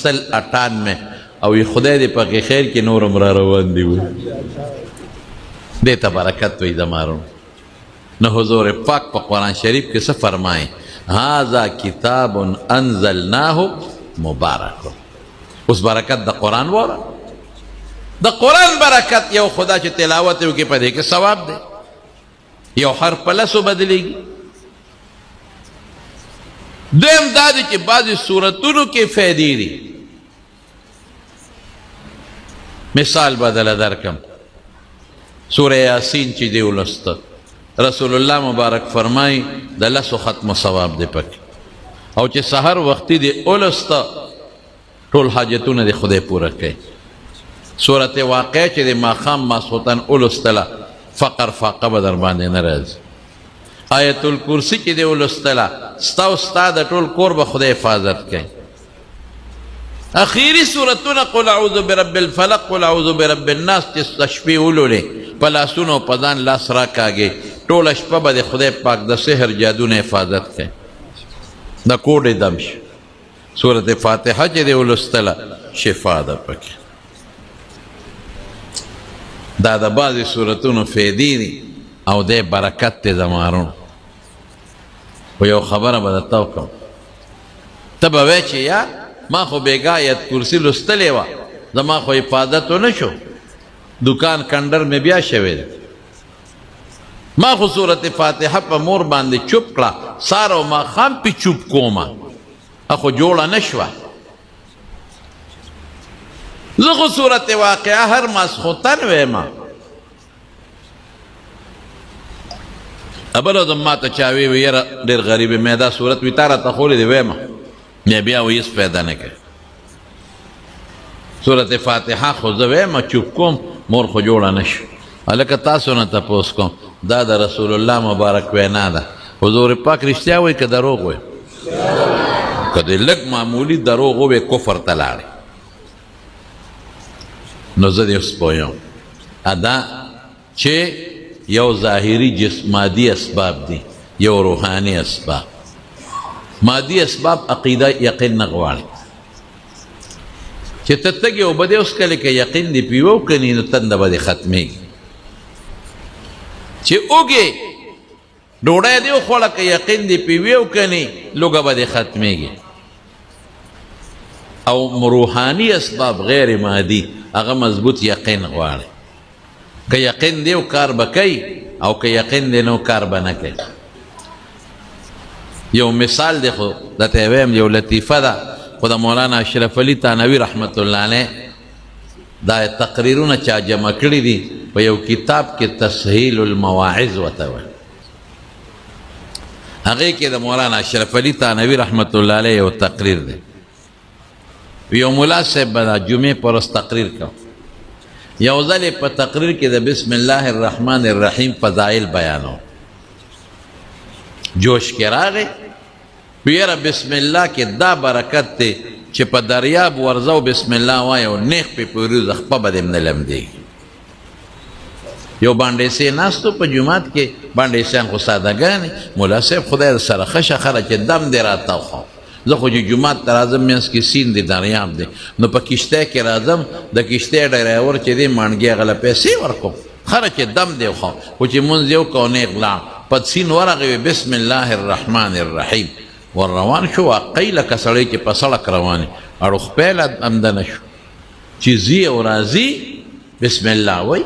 98 او خدای دې پکې خیر کې نورم را روان دي دې ته برکت وي دمارو نو حضور پاک په قرآن شریف کې څه فرمایي هذا کتاب انزلناه مبارک اوس برکت د قرآن وره د قرآن برکت یو خدا چې تلاوت وکړي په دې کې ثواب دی یو حرف په لسو بدلیږي دویم دا دی چې بعضې صورتونو کې فایدې دي مثال بدله درکم سوره یاسین چې دی ولسته رسول الله مبارک فرمای د لسو ختم ثواب دی پکې او چې سحر وختي دی ولسته ټول حاجتونه دی خدای پوره کوي سورت واقع چې د ماښام ماسخوتن ولستله فقر فاقه به در باندې نه راځي آیت الکرسی چې دی ولستله ستا او ستا د ټول کور به خدای حفاظت کوي اخیری صورتونه قل اعوذ برب الفلق قل اعوذ برب الناس چې شپې ولولې په لاسونو په ځان لاس راکاږې ټوله شپه به د خدای پاک د سحر جادونه حفاظت کوي د کوډې دم شي صورت فاتحه چې دی ولستله شفا ده پکې دا د بعضې صورتونو فیدې دي او دی برکت دی زمارون خو یو خبره به درته وکړم ته به وایې چې یا ما خو بېګا آیت کرسي لوستلې وه زما خو حفاظت ونه شو دکان کنډر مې بیا شوی دی ما خو صورت فاتحه په مور باندې چوپ کړه سار او ماښام پې چوپ کومه خو جوړه نه شوه زه خو صورت واقعه هر ماسخوتن ویمه بله زه ماته چا وی یاره ډېر غریب مې دا صورت وي تا راته ښولې دی ویمه بیا وی هېڅ پیدا نه کوي صورت فاتحه خو زه ویمه چوپ کوم مور خو جوړه نه شو هلکه تاسو نه تپوس کوم دا د رسول الله مبارک وینا ده حضور پاک رښتیا وایي که دروغ وایي که د لږ معمولي دروغ ووایي کفر ته لاړې نو زه دې اوس پویم دا چې یو ظاهري مادي اسباب دي یو روحاني اسباب مادي اسباب عقیده یقین نه غواړي چې ته تږې اوبه دې اوس کله که یقین دې پیوه وکني نو تنده به دې ختمېږي چې اوږې ډوډۍ دې وخوړه که یقین دې پیوې وکني لوږه به دې ختمېږي او روحاني اسباب غیر مادي هغه مضبوط یقین غواړي که یقین دی کار به کوي او که یقین دی نو کار به نه کوي یو مثال دی خو درته یې ویم یو لطیفه ده خو د مولانا اشرف علي تانوي رحمت الله علیه دا تقریرونه چا جمع کړي دي په یو کتاب کې تسهیل المواعظ ورته وایي هغې کې د مولانا اشرف علي تانوي رحمت الله علیه یو تقریر دی یو ملا صاحب به د جمعې په ورځ تقریر کو یو ځل په تقریر کې د بسم الله الرحمن الرحیم فضایل بیانو جوش کې راغی ویره بسم الله کې دا برکت دی چې په دریاب ورځو بسم الله وایي او نیغ پې پورې خپه به دې نه لمدېږي یو باندې ناستو په جومات کې باندې سیان خو سادهګانې ملا صاحب خدای سره ښه شخره چې دم دې راته وخو زه خو چې جومات ته راځم منځ کې سیند دی دریاب دی نو په کشتۍ کې راځم د کشتۍ ډریور چې دی مانډګي هغه له پیسې ورکوم خره چې دم دی وخو خو چې مونځ یې وکړو نیغ لاړ په سیند ورغی بسم الله الرحمن الرحیم ور روان شو واقعي لکه سړی چې په سړک روان وي اړو خپې له همدنه شو چې ځي او راځي بسم الله وایي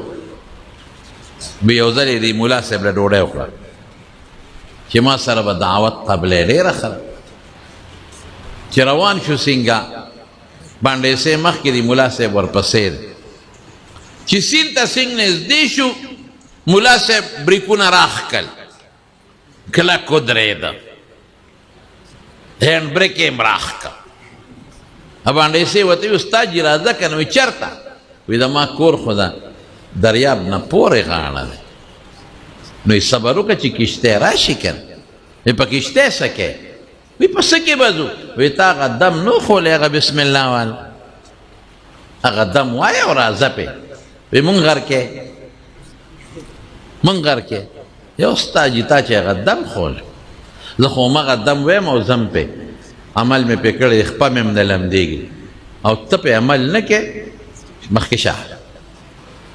بیا یو ځل یې د ملا صاحب له ډوډۍ وکړه چې ما سره به دعوت قبلې ډېره ښه چې روان شو سینګه باندې سه مخکې د ملا صاحب ورپسې دی چې سیند ته سینګ نږدې شو ملا صاحب بریکونه راښکل کلک ودرېده هینډ بریک یې هم راښکه باندې سه ورته وي استاد جي راځه که نه وي چېرته وي زما کور خو د دریاب نه پورې غاړه دی نو یې صبر وکړه چې کشتی راشي که نه وي په کشتی څه کوې وی په څه کې به ځو وی تا هغه دم نه خولی هغه بسم الله والا هغه دم وایه او راځه پې وی مونږ غر کې مونږ غر کې یو ستا جي تا چې هغه دم خولی زه خو همغه دم ویم او ځم پې عمل مې پې کړی خپه مې هم نه لمدېږي او ته په عمل نه کې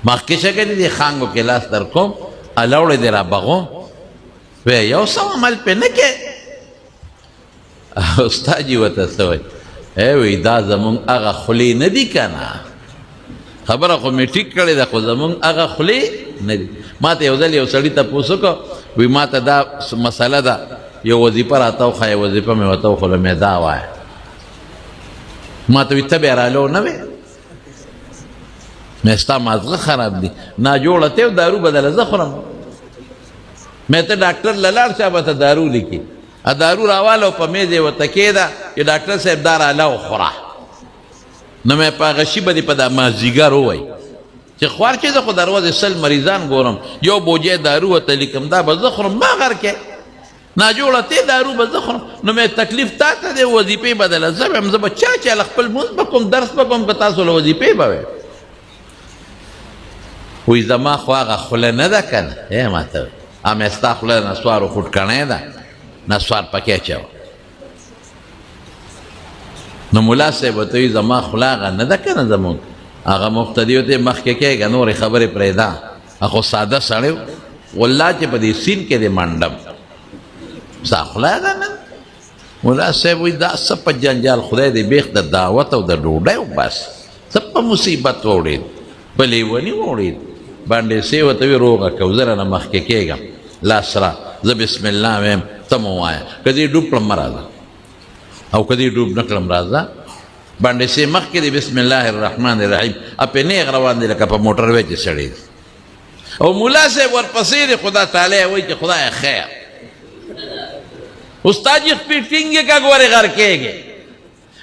مخکې شه که دې خانګو کې لاس در کوم الاوړې دې را بغوم وی یو څه عمل پې نه کې استاد جي ورته څه وایي وی دا زمونږ هغه خولې نه دي که نه خبره خو مې ټیک کړې ده خو زمونږ هغه خولې نه دي ما ته یو ځل یو سړي تپوس وکړو وی ما ته دا مسله ده یو وظیفه راته وښایه وظیفه مې ورته وښوله مې دا وایه ما ته وی ته بیا رالو نه وې مې ستا مازغه خراب دي ناجوړه ته دارو بدله زه خورم مې ته ډاکټر له لاړ شه به ته دارو لیکي دارو راواله او په میز یې ورته کېده چې ډاکټر صاحب دا راله وخوره نو مې په هغه شي به دې په دا مازدیګر ووایي چې خوار چې زه خو دروازې سل مریضان ګورم یو بوجۍ دارو ورته لیکم دا به زه خورم ما غر کې ناجوړه ته دارو به زه خورم نو مې تکلیف تا ته دی وظیفې بدله زه به یم زه به چا خپل مونځ به کوم درس به کوم که تاسو له وظیفې به وی وی زما خو هغه خوله نه ده که نه ما ته مې ستا خوله د نسوارو خوټکڼۍ ده نسوار پکې اچوه نو ملا صاحب ورته وایي زما خوله هغه نه ده که نه زمونږ هغه مقتدي ورته مخکې کېږه نورې خبرې پرېږده خو ساده سړی و والله چې په دې سین کې دې منډم ستا خوله هغه نه ملا صاحب وایي دا څه په جنجال خدای دې بیخ د دعوت او د ډوډۍ بس څه په مصیبت وړېد په لیوني وړېد باندې سې ورته وایي روغه که زه رانه مخکې کېږم لاس را زه بسم الله ویم ته مو وایه که دې ډوب کړم مه راځه او که دې ډوب نه کړم راځه باندې سې مخکې دې بسم الله الرحمن الرحیم پې نیغ روان دی لکه په موټر وی چې سړی دی او ملا صاحب ورپسې دی خدا تعالی وایي چې خدای خیر استاد جي خپې ټینګې که ګورې غر کېږې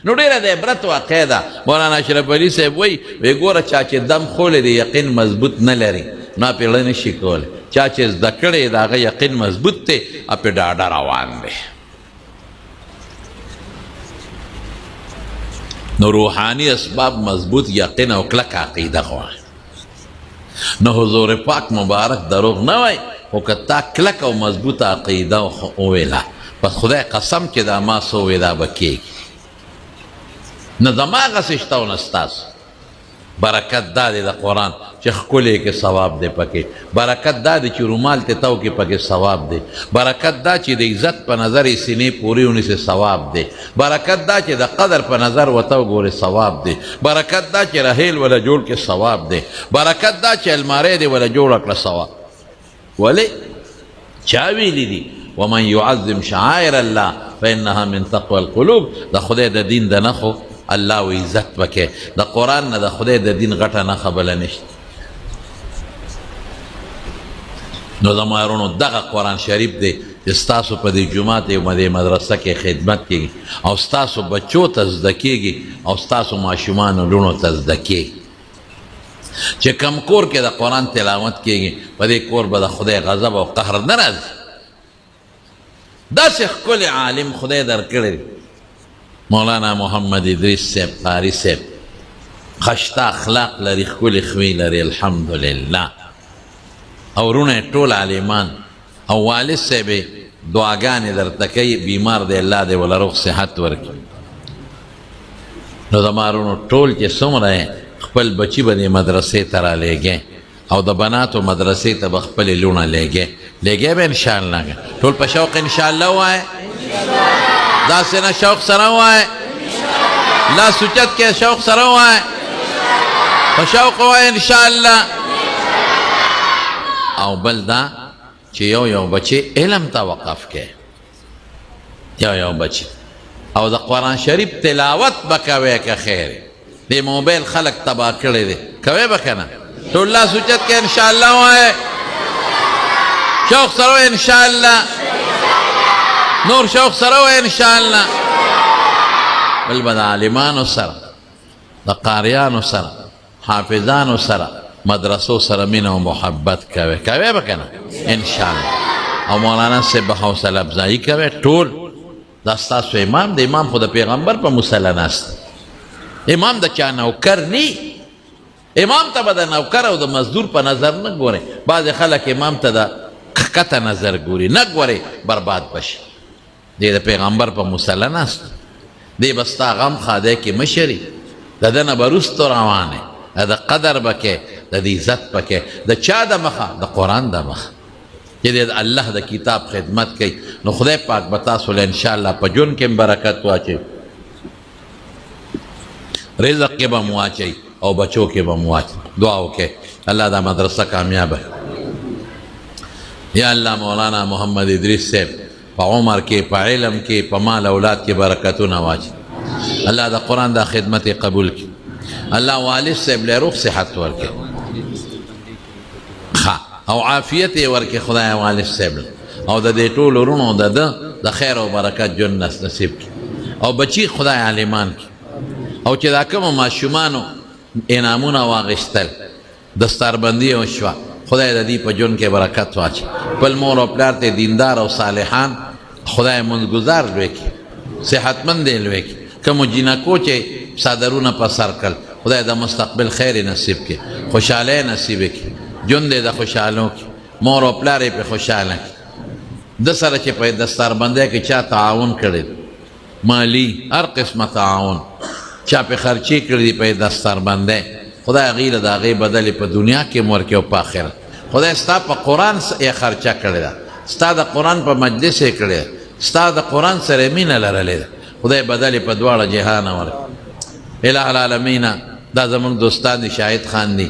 نو ډېره د عبرت واقع ده مولانا اشرف علي صاحب وایي ګوره چا چې دم خولی دی یقین مضبوط نه لري نو پې زړه نه شي کولی چا چې زده کړی د هغه یقین مضبوط دی پې ډاډه روان دی نو روحانی اسباب مضبوط یقین او کلک عقیده غواړي نو حضور پاک مبارک دروغ نه وای خو که تا کلک او مضبوط عقیده وویله پس خدای قسم چې دا ما څه ووی دا به کېږي نه زما هغسې شته او نه ستاسو برکت دا دی د قرآن چې ښکلی کې ثواب دی پکې برکت دا دی چې رومال ته تو کې پکې ثواب دی برکت دا چې د عزت په نظر یې سینې پورې ونیسې ثواب دی برکت دا چې د قدر په نظر ورته وګورې ثواب دی برکت دا چې رحیل وله جوړ کې ثواب دی برکت دا چې الماری دې وله جوړه کړه ثواب ولې چا ویلي دي ومن يعظم شعائر الله فإنها من تقوى القلوب د خدای د دین د نښو الله و عزت وکې د قرآن نه د خدای د دین غټه نښه بله نشته نو زما یارونو دغه قرآن شریف دی چې ستاسو په دې جومات یو دې مدرسه کې خدمت کېږي او ستاسو بچو ته زده کېږي او ستاسو ماشومانو لوڼو ته زده کېږي چې کم کور کې د قرآن تلاوت کېږي په دې کور به د خدای غضب او قهر نه راځي داسې ښکلی عالم خدای درکړی مولانا محمد ادریس صاحب قاری صاحب خشته اخلاق لري ښکلې خوی لري الحمدلله او وروڼه یې ټول عالمان او والد صاحب یې دعاګانې درته کوي بیمار دی الله دې وله روغ صحت ورکړي نو زما وروڼو ټول چې څومره خپل بچي به دې مدرسې ته رالیږې او د بناتو مدرسې ته به خپلې لوڼه لیږې به انشاءالله ټول په شوق انشاءالله ووایه داسې نه شوق سره ووایه لاس اوچت کې شوق سره ووایه په شوق ووایه انشاءالله او بل دا چې یو بچی علم ته وقف کې یو بچی او د قرآن شریف تلاوت به کوې که خیر دې موبایل خلک تباه کړی دی کوې به که نه ټول لاس اوچت کې انشاءالله ووایه شوق سره ووایه انشاءالله نور شوق سره ووایه انشاءالله بل به د عالمانو سره د قاریانو سره حافظانو سره مدرسو سره مینه او محبت کوي به که نه انشاءالله او مولانا صاحب به حوصله افزایي کوي ټول دا ستاسو امام د امام خو د پیغمبر په مصله ناست امام د چا نوکر نی امام ته به د نوکر او د مزدور په نظر نه ګوري بعضې خلک امام ته د کښته نظر ګوري نه ګوري برباد بشي دی د پیغمبر په مصله ناست دی به ستا غم خاده کې مشري د ده نه به وروستو روانې د قدر به کې د عزت به کې د چا د مخه د قرآن د مخه چې د الله د کتاب خدمت کوي نو خدای پاک به تاسو له انشاءالله په ژوند کې برکت واچوي رزق کې به مو واچوي او بچو کې به مو واچوي دعا وکړئ الله دا مدرسه کامیابه یا الله مولانا محمد ادریس صاحب په عمر کې په علم کې په مال اولاد کې برکتونه واچوي الله دا قرآن دا خدمت قبول کړي الله والد صاحب له روغ صحت ورکړي او عافیت یې ورکړي خدای والد صاحب او د دې ټولو وروڼو د خیر او برکت ژوند نصیب کړي او بچي خدای عالمان کړي او چې دا کومو ماشومانو انعامونه واغېستل دستاربندي وشوه خدای د دې په ژوند کې برکت واچي خپل مور او پلار ته دیندار او صالحان خدای منځګزار لوی کړي صحتمند یې لوی کړي کومو جینکو چې څادرونه په سر کړل خدای د مستقبل خیر نصیب کړي خوشحالۍ نصیب کړي ژوند یې د خوشحالو کړي مور او پلار یې پې خوشحاله کړي د سره چې په دستاربندۍ کې چا تعاون کړی مالی هر قسمه تعاون چا پې خرچې کړي دي په دستاربندۍ خدای هغې له د هغې بدلې په دنیا کې هم ورکړي او په آخرت خدای ستا په قرآن یې خرچه کړې ده ستا د قرآن په مجلس یې کړې ده ستا د قرآن سره مینه لرلې ده خدای بدلې په دواړه جهانه ورکړي الہ العالمین دا زمونږ دوستان دي شاهد خان دي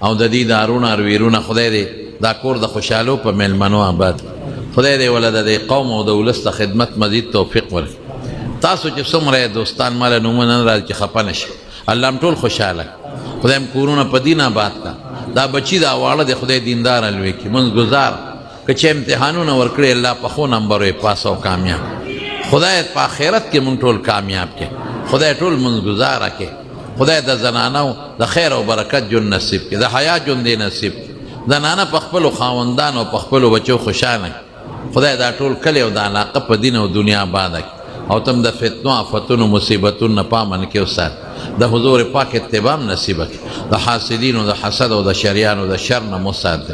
او د دې دارونه ارویرونه خدای دې دا کور د خوشحالو په میلمنو آباد خدای دې ولې د دې قوم او د ولس د خدمت مزید توفیق ورکړي تاسو چې څومره دوستان ماله نومونه نه راځي چې خفه نه شي الله هم ټول خوشحاله خدای هم کورونه په دین آباد کا دا بچي دا واړه د خدای دیندار لوی کړي منځګزار که چې امتحانونه ورکړي الله په ښو نمبرو یې پاس او کامیاب خدای په آخرت کې مونږ ټول کامیاب کړي خدای ټول منځګزاره کړي خدای د زنانو د خیر او برکت ژوند نصیب کړي د حیا ژوند یې نصیب کړي زنانه په خپلو خاوندانو او په خپلو بچو خوشحاله خدای دا ټول کلی او د علاقه په دین او دنیا آباده کړي او تم د فتنو آفتونو مصیبتونو نه پامن کې وسات د حضور پاک اتبام نصیب کړي د حاسدینو د حسد او د شریانو د شر نه مسات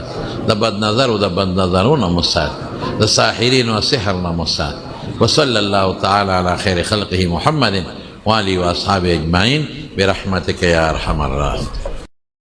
د بد نظر او د بد نظرونو مسات د ساحرینو او سحر نه مسات وصلی الله تعالی علی خیر خلقه محمد وآله واصحابه اجمعین برحمتک یا ارحم الراحمین